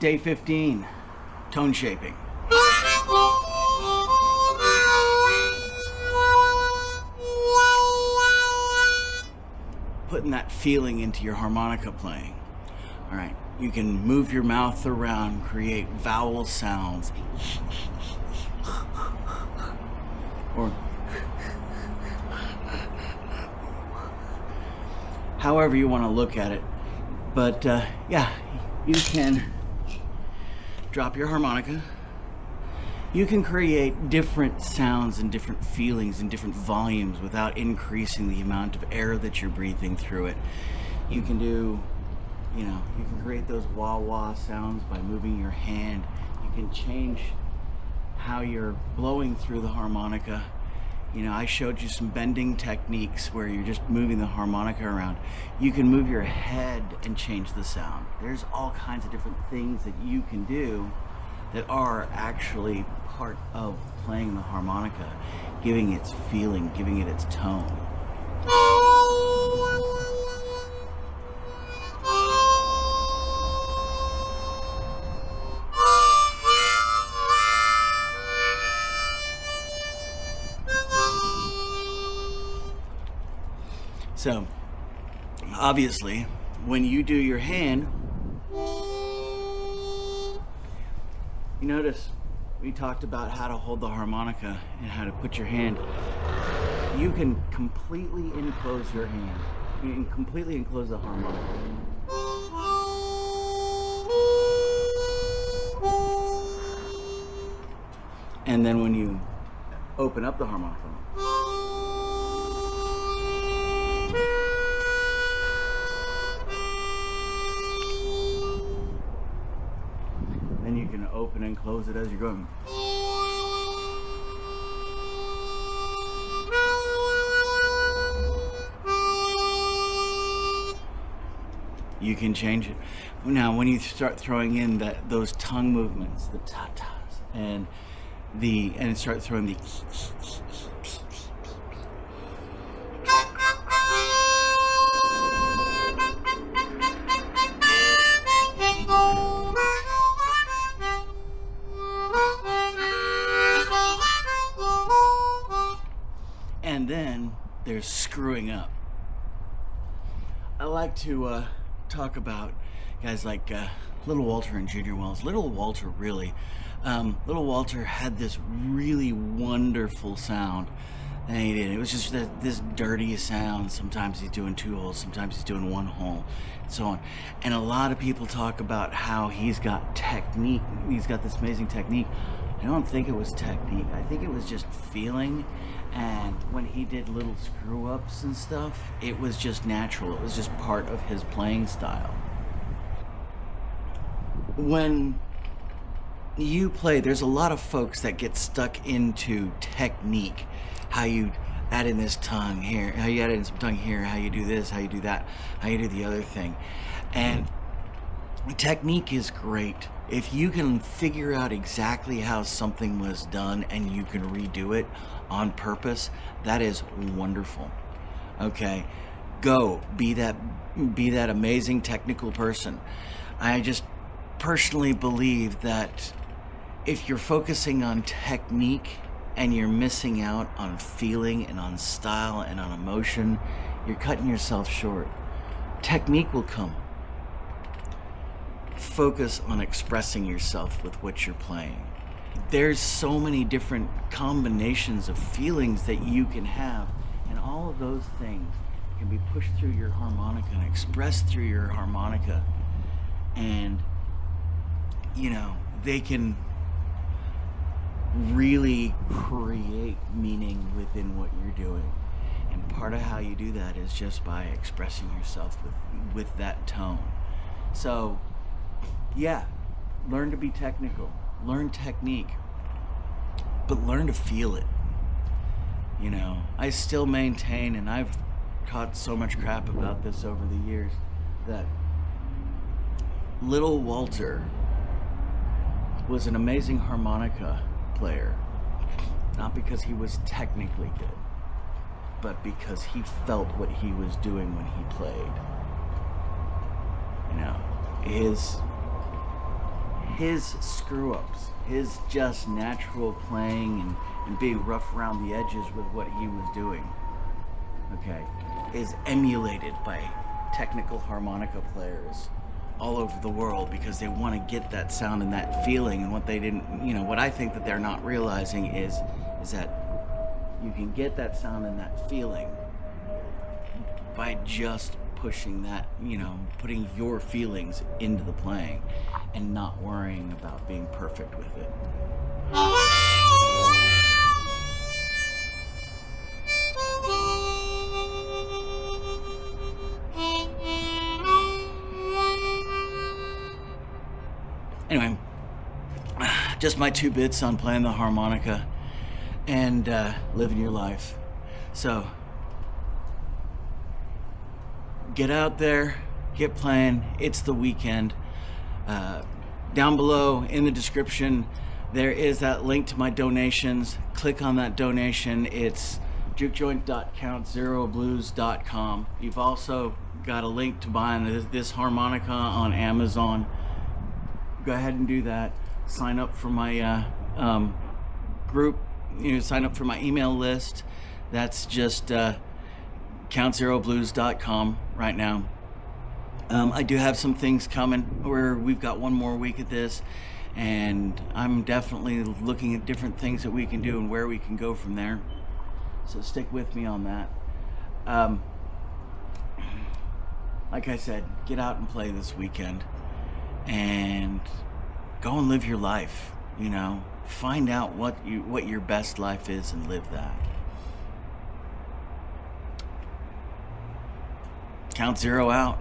Day 15, tone shaping. Putting that feeling into your harmonica playing. All right, you can move your mouth around, create vowel sounds. Or however you want to look at it. But yeah, you can drop your harmonica. You can create different sounds and different feelings and different volumes without increasing the amount of air that you're breathing through it. You can do, you can create those wah-wah sounds by moving your hand. You can change how you're blowing through the harmonica. I showed you some bending techniques where you're just moving the harmonica around. You can move your head and change the sound. There's all kinds of different things that you can do that are actually part of playing the harmonica, giving its feeling, giving it its tone. So, obviously, when you do your hand, you notice we talked about how to hold the harmonica and how to put your hand. You can completely enclose your hand. You can completely enclose the harmonica. And then when you open up the harmonica, then you can open and close it as you're going. You can change it. Now, when you start throwing in those tongue movements, the ta-tas, and start throwing the and then there's screwing up. I like to talk about guys like Little Walter and Junior Wells. Little Walter Little Walter had this really wonderful sound, and he did. It was just this dirty sound. Sometimes he's doing 2 holes, sometimes he's doing 1 hole, and so on. And a lot of people talk about how he's got technique. He's got this amazing technique. I don't think it was technique. I think it was just feeling. And when he did little screw ups and stuff, it was just natural. It was just part of his playing style. When you play, there's a lot of folks that get stuck into technique. How you add in this tongue here, how you add in some tongue here, how you do this, how you do that, how you do the other thing. And technique is great. If you can figure out exactly how something was done and you can redo it on purpose, that is wonderful. Okay, go be that amazing technical person. I just personally believe that if you're focusing on technique and you're missing out on feeling and on style and on emotion, you're cutting yourself short. Technique will come. Focus on expressing yourself with what you're playing. There's so many different combinations of feelings that you can have, and all of those things can be pushed through your harmonica and expressed through your harmonica, and they can really create meaning within what you're doing. And part of how you do that is just by expressing yourself with that tone. So yeah, learn to be technical, learn technique, but learn to feel it. I still maintain, and I've caught so much crap about this over the years, that Little Walter was an amazing harmonica player, not because he was technically good, but because he felt what he was doing when his screw ups, his just natural playing and being rough around the edges with what he was doing, okay, is emulated by technical harmonica players all over the world because they want to get that sound and that feeling. And what they didn't, what I think that they're not realizing is that you can get that sound and that feeling by just pushing that, putting your feelings into the playing and not worrying about being perfect with it. Anyway, just my 2 bits on playing the harmonica and living your life. So get out there, get playing. It's the weekend. Down below in the description, there is that link to my donations. Click on that donation. It's jukejoint.count0blues.com. You've also got a link to buying this harmonica on Amazon. Go ahead and do that. Sign up for my group. Sign up for my email list. That's just count0blues.com right now. I do have some things coming where we've got one more week at this, and I'm definitely looking at different things that we can do and where we can go from there. So stick with me on that. Like I said, get out and play this weekend and go and live your life. Find out what your best life is and live that. Count 0 out.